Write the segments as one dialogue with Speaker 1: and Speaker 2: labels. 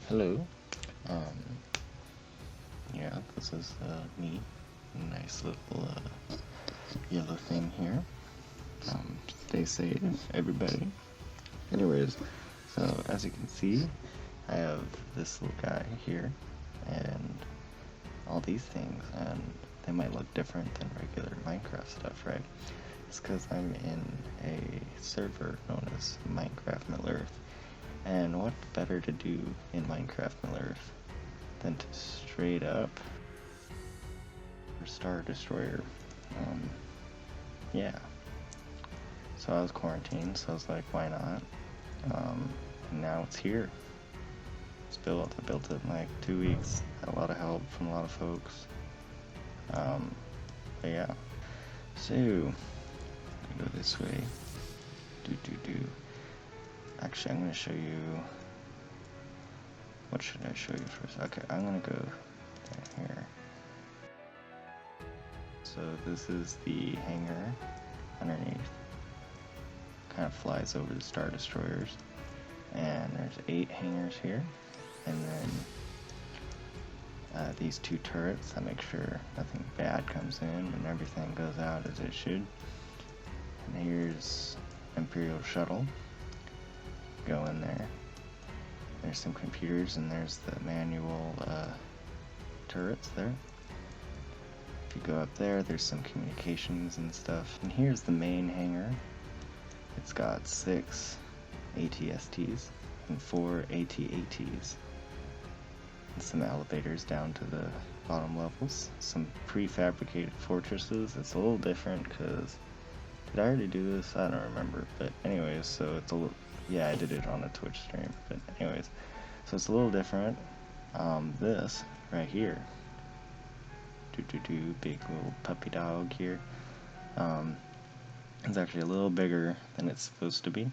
Speaker 1: Hello. Um, yeah, this is me. Nice little yellow thing here. Stay safe, everybody. Anyways, so as you can see, I have this little guy here, and all these things, and they might look different than regular Minecraft stuff, right? It's because I'm in a server known as Minecraft Middle-earth. And what better to do in Minecraft Middle-earth than to straight up Star Destroyer. Yeah. So I was quarantined, so I was like, why not? And now it's here. It's built. I built it in like 2 weeks. Had a lot of help from a lot of folks. But yeah. So, I go this way. Actually, I'm going to show you. What should I show you first? Okay, I'm going to go down here. So this is the hangar underneath. Kind of flies over the Star Destroyers. And there's 8 hangars here. And then these 2 turrets that make sure nothing bad comes in and everything goes out as it should. And here's Imperial Shuttle. Go in there. There's some computers and there's the manual turrets there. If you go up there, there's some communications and stuff. And here's the main hangar. It's got 6 ATSTs and 4 AT-ATs. And some elevators down to the bottom levels. Some prefabricated fortresses. It's a little different because... Did I already do this? I don't remember. But anyways, so it's a little... Yeah, I did it on a Twitch stream. But anyways, so it's a little different. This right here. Big little puppy dog here. It's actually a little bigger than it's supposed to be.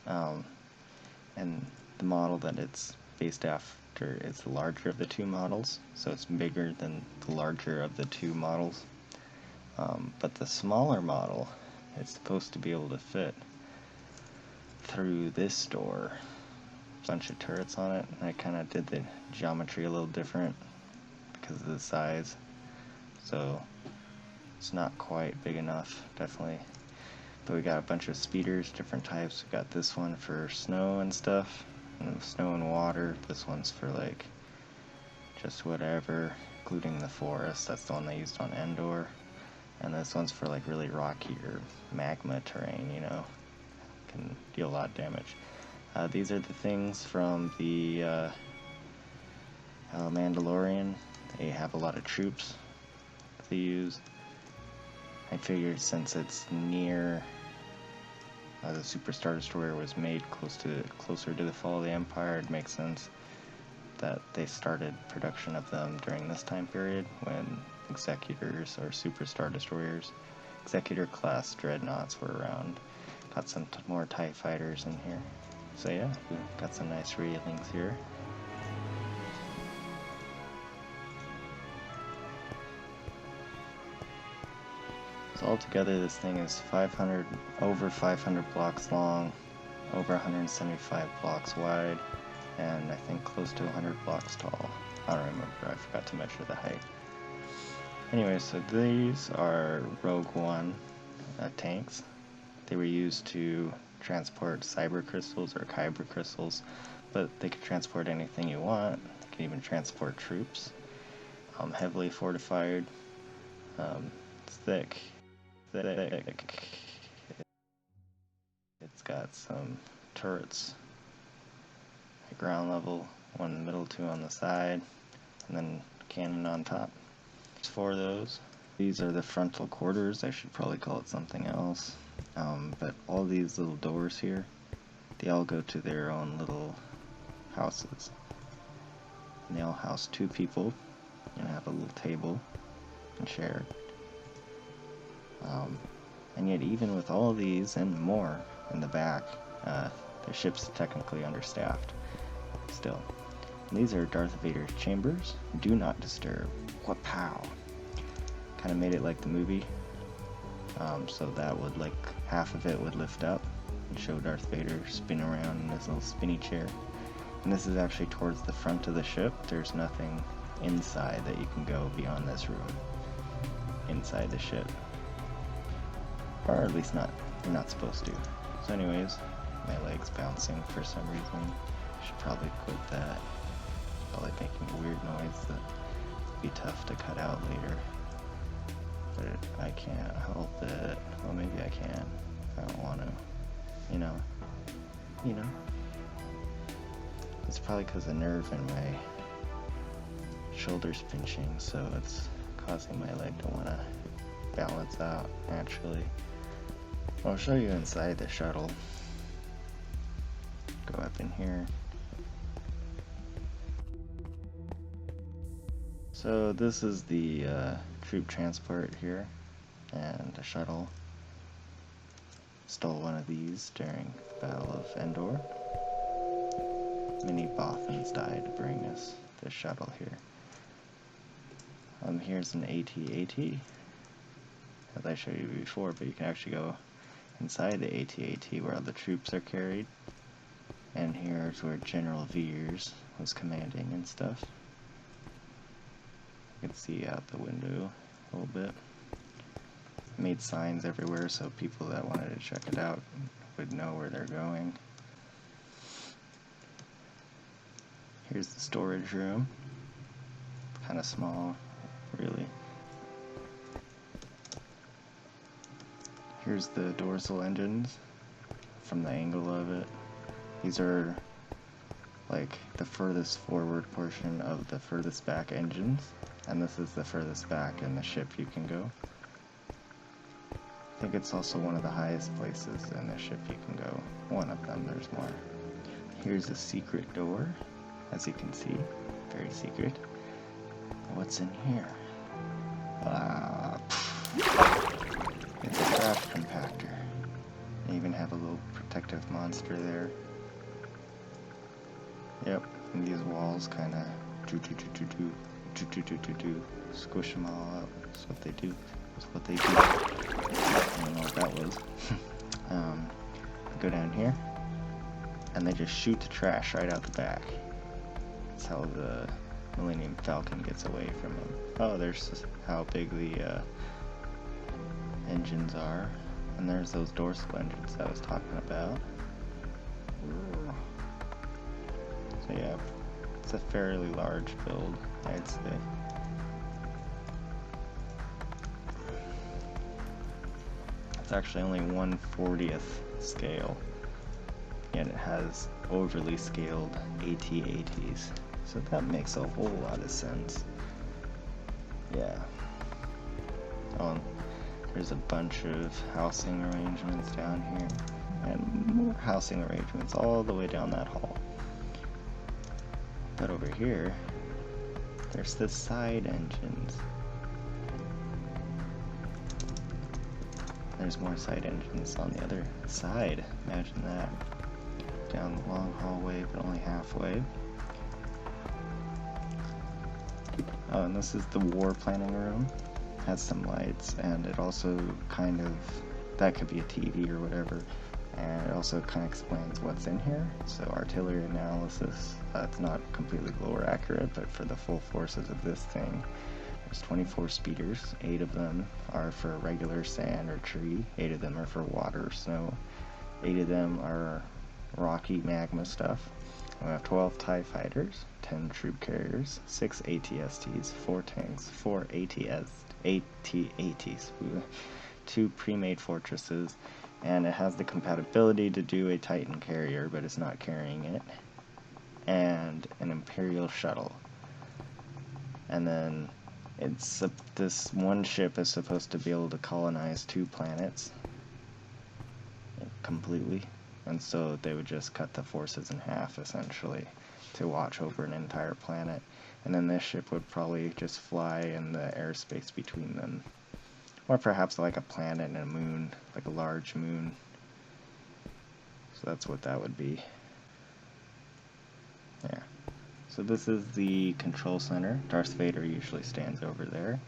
Speaker 1: And the model that it's based after is the larger of the 2 models. So it's bigger than the larger of the 2 models. But the smaller model is supposed to be able to fit through this door. Bunch of turrets on it. I kind of did the geometry a little different because of the size. So it's not quite big enough, definitely. But we got a bunch of speeders, different types. We got this one for snow and stuff, and snow and water. This one's for like just whatever, including the forest. That's the one they used on Endor. And this one's for like really rocky or magma terrain, you know. Can deal a lot of damage. These are the things from the Mandalorian. They have a lot of troops they use. I figured since it's near the Super Star Destroyer was made closer to the fall of the Empire, it makes sense that they started production of them during this time period when Executors or Super Star Destroyers, Executor Class Dreadnoughts were around. Got some more TIE fighters in here. So yeah, we've got some nice railings here. So altogether this thing is over 500 blocks long, over 175 blocks wide, and I think close to 100 blocks tall. I don't remember, I forgot to measure the height. Anyway, so these are Rogue One tanks. They were used to transport cyber crystals or kyber crystals, but they could transport anything you want. They can even transport troops. Heavily fortified. It's thick. It's got some turrets at ground level, 1 in the middle, 2 on the side, and then cannon on top. There's 4 of those. These are the frontal quarters. I should probably call it something else. But all these little doors here, they all go to their own little houses. And they all house 2 people and have a little table and share. And yet even with all these and more in the back, their ship's technically understaffed still. And these are Darth Vader's chambers. Do not disturb. What pow! Kind of made it like the movie. So that would, like, half of it would lift up and show Darth Vader spinning around in his little spinny chair. And this is actually towards the front of the ship. There's nothing inside that you can go beyond this room. Inside the ship. Or at least not, you're not supposed to. So anyways, my leg's bouncing for some reason. I should probably quit that. Probably making a weird noise that would be tough to cut out later. But I can't help it. Well, maybe I can if I don't want to. You know. It's probably because the nerve in my shoulder's pinching, so it's causing my leg to want to balance out naturally. I'll show you inside the shuttle. Go up in here. So this is the troop transport here, and the shuttle. Stole one of these during the Battle of Endor. Many Bothans died to bring us this shuttle here. Here's an AT-AT, as I showed you before, but you can actually go inside the AT-AT where all the troops are carried. And here's where General Veers was commanding and stuff. You can see out the window a little bit. Made signs everywhere so people that wanted to check it out would know where they're going. Here's the storage room. Kind of small, really. Here's the Dorsal Engines from the angle of it. These are like the furthest forward portion of the furthest back engines, and this is the furthest back in the ship you can go. I think it's also one of the highest places in the ship you can go. One of them, there's more. Here's a secret door, as you can see. Very secret. What's in here? It's a trash compactor. They even have a little protective monster there. Yep, and these walls kind of squish them all out. That's what they do. That's what they do. I don't know what that was. Go down here, and they just shoot the trash right out the back. That's how the Millennium Falcon gets away from them. Oh, there's how big the engines are. And there's those dorsal engines I was talking about. So yeah, it's a fairly large build, I'd say. It's actually only 1/40th scale, yet it has overly scaled AT-ATs. So that makes a whole lot of sense. Yeah. Oh, there's a bunch of housing arrangements down here, and more housing arrangements all the way down that hall. But over here, there's the side engines. There's more side engines on the other side. Imagine that. Down the long hallway, but only halfway. Oh, and this is the war planning room. Has some lights, and it also kind of, that could be a TV or whatever, and it also kind of explains what's in here. So artillery analysis, it's not completely lore accurate, but for the full forces of this thing, there's 24 speeders. 8 of them are for regular sand or tree, 8 of them are for water or snow, 8 of them are rocky magma stuff. We have 12 TIE fighters, 10 troop carriers, 6 ATSTs, 4 tanks, 4 AT-ATs, 2 pre-made fortresses, and it has the compatibility to do a Titan carrier, but it's not carrying it, and an Imperial shuttle. And then it's this one ship is supposed to be able to colonize 2 planets completely. And so they would just cut the forces in half, essentially, to watch over an entire planet. And then this ship would probably just fly in the airspace between them. Or perhaps like a planet and a moon, like a large moon. So that's what that would be. Yeah. So this is the control center. Darth Vader usually stands over there.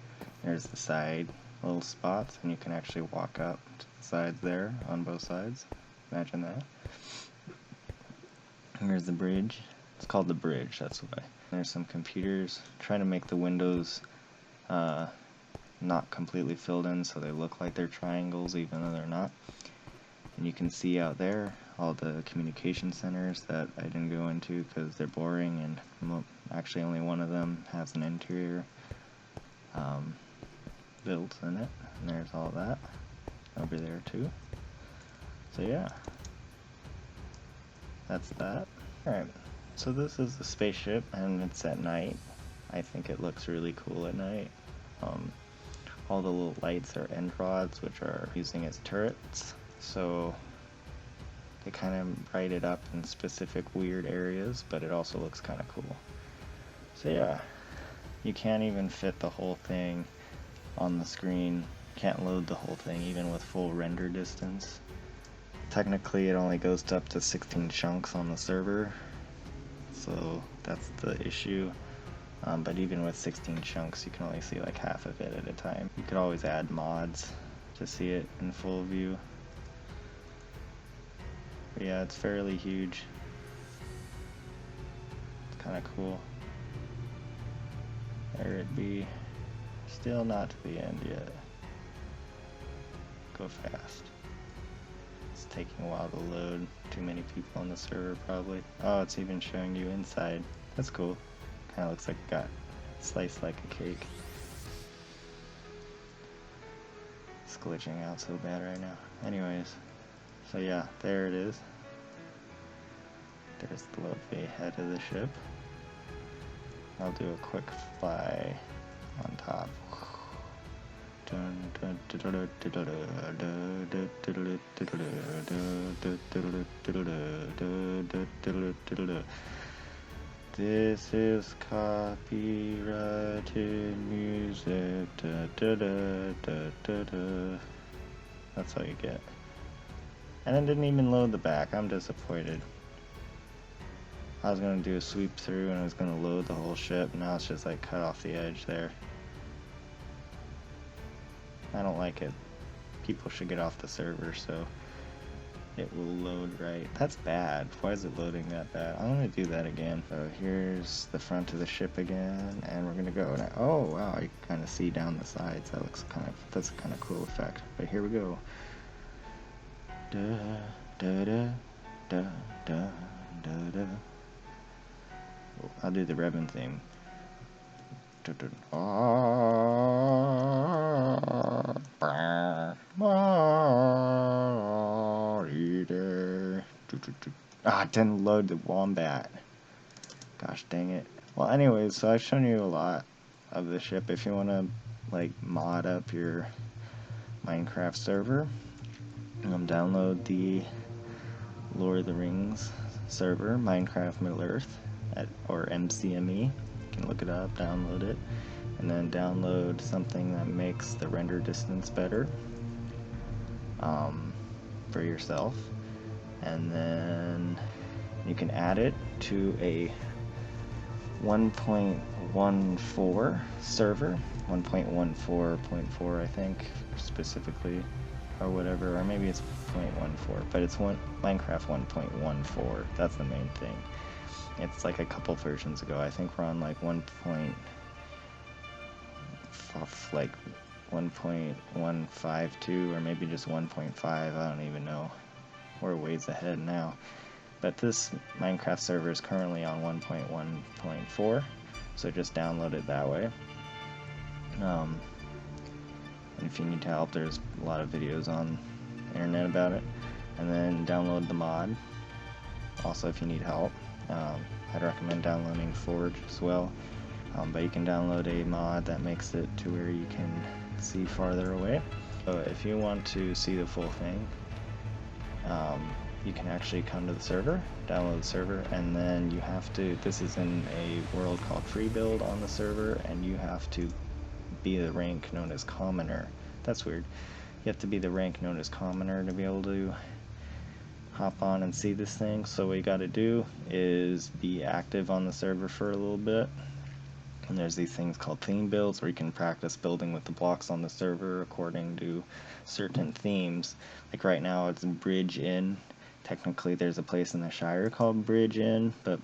Speaker 1: There's the side little spots, and you can actually walk up to the sides there on both sides. Imagine that. Here's the bridge. It's called the bridge, that's why. There's some computers trying to make the windows not completely filled in so they look like they're triangles even though they're not. And you can see out there all the communication centers that I didn't go into because they're boring, and actually only one of them has an interior built in it. And there's all that over there too. So yeah, that's that. Alright, so this is the spaceship and it's at night. I think it looks really cool at night. All the little lights are end rods, which are using as turrets, so they kind of bright it up in specific weird areas, but it also looks kind of cool. So yeah, you can't even fit the whole thing on the screen. Can't load the whole thing even with full render distance. Technically it only goes up to 16 chunks on the server, so that's the issue. But even with 16 chunks, you can only see like half of it at a time. You could always add mods to see it in full view. But yeah, it's fairly huge. It's kind of cool. There it be. Still not to the end yet. Go fast. It's taking a while to load. Too many people on the server probably. Oh, it's even showing you inside. That's cool. Kind of looks like it got sliced like a cake. It's glitching out so bad right now. Anyways, so yeah, there it is. There's the lovely head of the ship. I'll do a quick fly on top. This is copyrighted music. That's all you get. And it didn't even load the back. I'm disappointed. I was gonna do a sweep through and I was gonna load the whole ship. Now it's just like cut off the edge there. I don't like it. People should get off the server so it will load right. That's bad. Why is it loading that bad? I'm gonna do that again. So here's the front of the ship again, and we're gonna go. Now, oh wow, you can kind of see down the sides. That's a kind of cool effect. But here we go. Da da da da da da da. I'll do the Revan theme. Ah, it didn't load the wombat. Gosh dang it. Well, anyways, so I've shown you a lot of the ship. If you want to like mod up your Minecraft server, download the Lord of the Rings server, Minecraft Middle Earth, or MCME. You can look it up, download it, and then download something that makes the render distance better for yourself, and then you can add it to a 1.14 server, 1.14.4 I think specifically, or whatever, or maybe it's 0.14, but it's Minecraft 1.14. That's the main thing. It's like a couple versions ago. I think we're on like 1.152 or maybe just 1.5. I don't even know. We're ways ahead now. But this Minecraft server is currently on 1.1.4, so just download it that way. And if you need help, there's a lot of videos on the internet about it. And then download the mod. Also, if you need help, I'd recommend downloading Forge as well. But you can download a mod that makes it to where you can see farther away. So if you want to see the full thing, you can actually come to the server, download the server, and then you have to, this is in a world called Free Build on the server, and you have to be the rank known as Commoner. That's weird. You have to be the rank known as Commoner to be able to hop on and see this thing. So what you gotta do is be active on the server for a little bit. And there's these things called theme builds where you can practice building with the blocks on the server according to certain themes. Like right now it's Bridge Inn. Technically there's a place in the Shire called Bridge Inn, but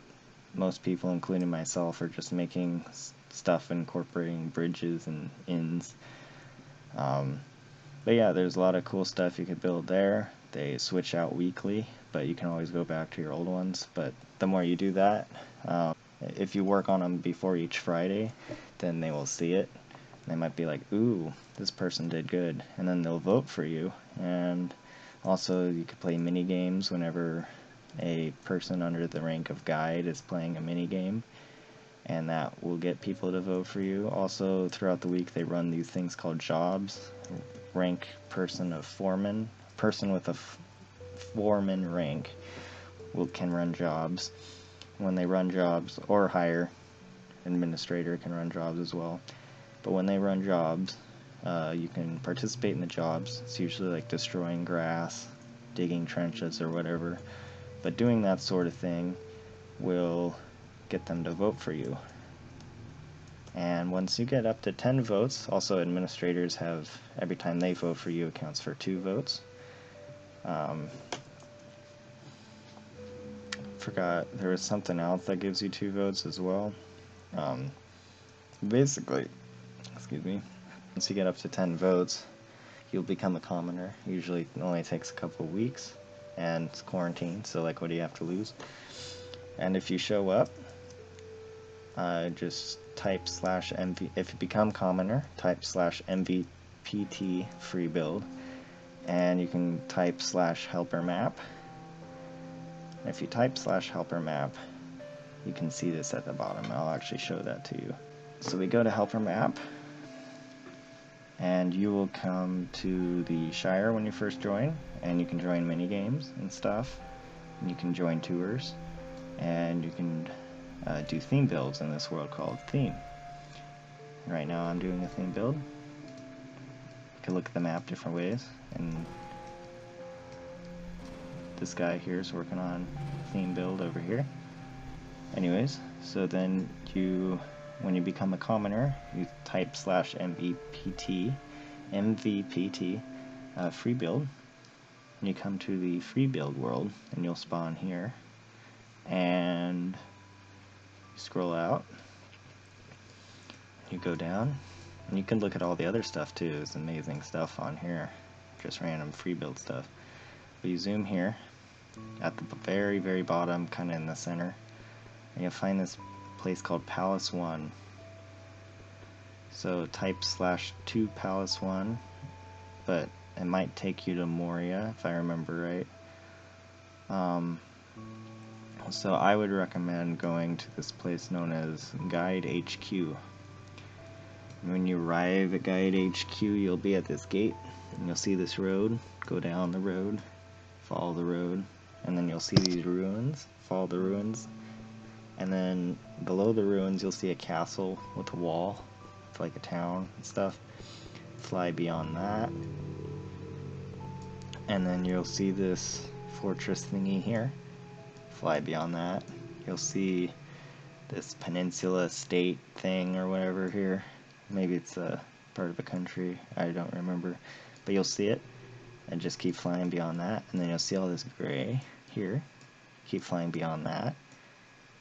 Speaker 1: most people, including myself, are just making stuff incorporating bridges and inns. But yeah, there's a lot of cool stuff you could build there. They switch out weekly, but you can always go back to your old ones. But the more you do that, if you work on them before each Friday, then they will see it. They might be like, ooh, this person did good, and then they'll vote for you. And also, you could play mini games whenever a person under the rank of guide is playing a mini game, and that will get people to vote for you. Also, throughout the week, they run these things called jobs. Rank person of foreman, person with a foreman rank can run jobs. When they run jobs, or higher, administrator can run jobs as well. But when they run jobs, you can participate in the jobs. It's usually like destroying grass, digging trenches, or whatever. But doing that sort of thing will get them to vote for you. And once you get up to 10 votes, also administrators have, every time they vote for you, it counts for 2 votes. Forgot, there was something else that gives you 2 votes as well. Basically, excuse me, once you get up to 10 votes, you'll become a commoner. Usually it only takes a couple of weeks, and it's quarantine, so like, what do you have to lose? And if you show up, just type /MV, if you become commoner, type /MVPT free build, and you can type /helper map. If you type /helper map, you can see this at the bottom. I'll actually show that to you. So we go to helper map, and you will come to the Shire when you first join, and you can join mini games and stuff, and you can join tours, and you can do theme builds in this world called Theme. Right now I'm doing a theme build. You can look at the map different ways, and this guy here is working on theme build over here. Anyways, so then when you become a commoner, you type /MVPT free build, and you come to the free build world, and you'll spawn here, and you scroll out, you go down, and you can look at all the other stuff too. There's amazing stuff on here, just random free build stuff. But you zoom here at the very, very bottom, kind of in the center, and you'll find this place called Palace 1. So type /2 Palace 1, but it might take you to Moria if I remember right. So I would recommend going to this place known as Guide HQ. When you arrive at Guide HQ, you'll be at this gate, and you'll see this road. Go down the road, follow the road, and then you'll see these ruins. Follow the ruins, and then below the ruins you'll see a castle with a wall. It's like a town and stuff. Fly beyond that, and then you'll see this fortress thingy here. Fly beyond that. You'll see this peninsula state thing or whatever here. Maybe it's a part of a country, I don't remember. But you'll see it, and just keep flying beyond that, and then you'll see all this gray here. Keep flying beyond that.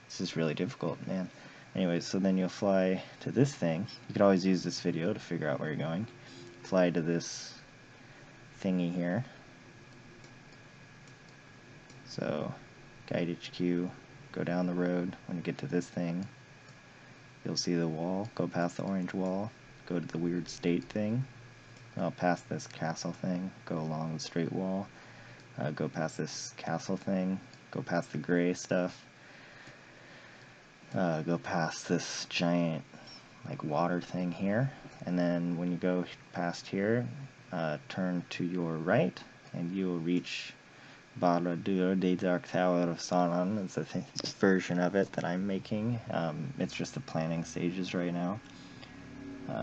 Speaker 1: This is really difficult, man. Anyways, so then you'll fly to this thing. You could always use this video to figure out where you're going. Fly to this thingy here. So, Guide HQ, go down the road. When you get to this thing, you'll see the wall. Go past the orange wall, go to the weird state thing, past this castle thing, go along the straight wall, go past this castle thing, go past the gray stuff, go past this giant like water thing here, and then when you go past here, turn to your right, and you will reach Barad-dûr de Dark Tower of Sauron. It's a version of it that I'm making. It's just the planning stages right now.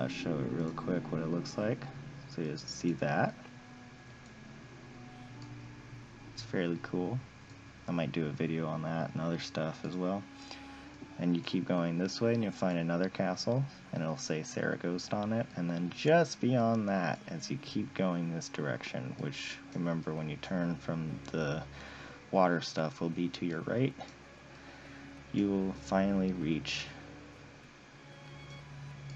Speaker 1: Show it real quick what it looks like. So you just see that. It's fairly cool. I might do a video on that and other stuff as well. And you keep going this way and you'll find another castle, and it'll say Saragost on it, and then just beyond that, as you keep going this direction, which, remember, when you turn from the water stuff will be to your right, you will finally reach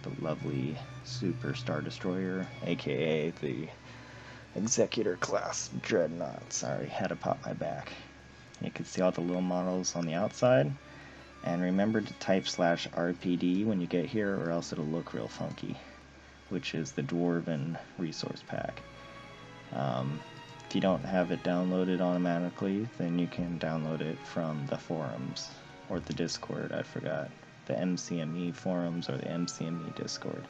Speaker 1: the lovely Super Star Destroyer, aka the Executor Class Dreadnought. Sorry, had to pop my back. You can see all the little models on the outside, and remember to type /RPD when you get here or else it'll look real funky, which is the Dwarven resource pack. If you don't have it downloaded automatically, then you can download it from the forums, or the Discord, I forgot. The MCME forums or the MCME Discord.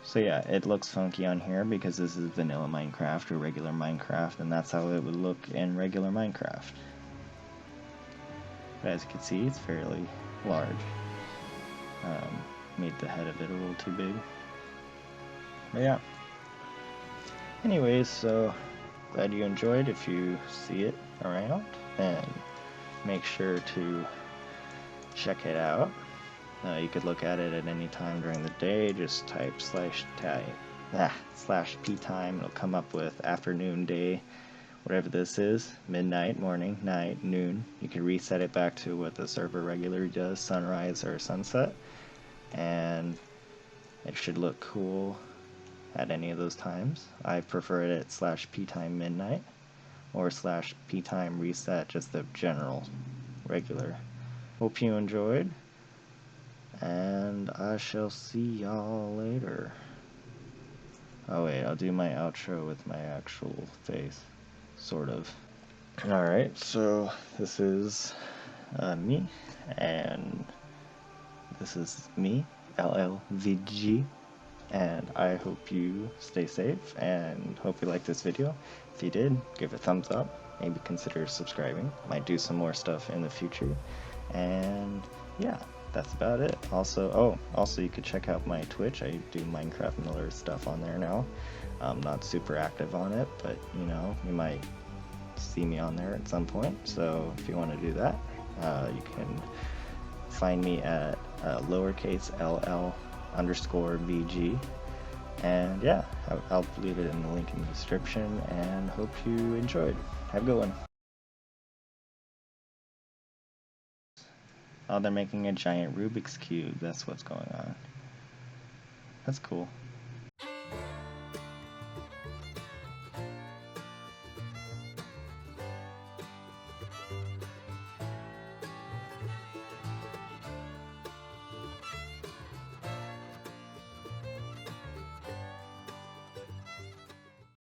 Speaker 1: So yeah, it looks funky on here because this is vanilla Minecraft or regular Minecraft, and that's how it would look in regular Minecraft. But as you can see, it's fairly large. Made the head of it a little too big. But yeah. Anyways, so glad you enjoyed. If you see it around, then make sure to check it out. You could look at it at any time during the day. Just type /p time. It'll come up with afternoon, day, whatever this is, midnight, morning, night, noon. You can reset it back to what the server regularly does, sunrise or sunset, and it should look cool at any of those times. I prefer it at /p time midnight or /p time reset, just the general regular. Hope you enjoyed, and I shall see y'all later. Oh wait, I'll do my outro with my actual face, sort of. Alright, so this is me, and this is me, LLVG, and I hope you stay safe, and hope you liked this video. If you did, give it a thumbs up, maybe consider subscribing. Might do some more stuff in the future, and yeah, that's about it. Also you could check out my Twitch. I do Minecraft Miller stuff on there now. I'm not super active on it, but you know, you might see me on there at some point, so if you want to do that, you can find me at lowercase ll_VG, and yeah, I'll leave it in the link in the description, and hope you enjoyed. Have a good one. Oh, they're making a giant Rubik's Cube. That's what's going on. That's cool.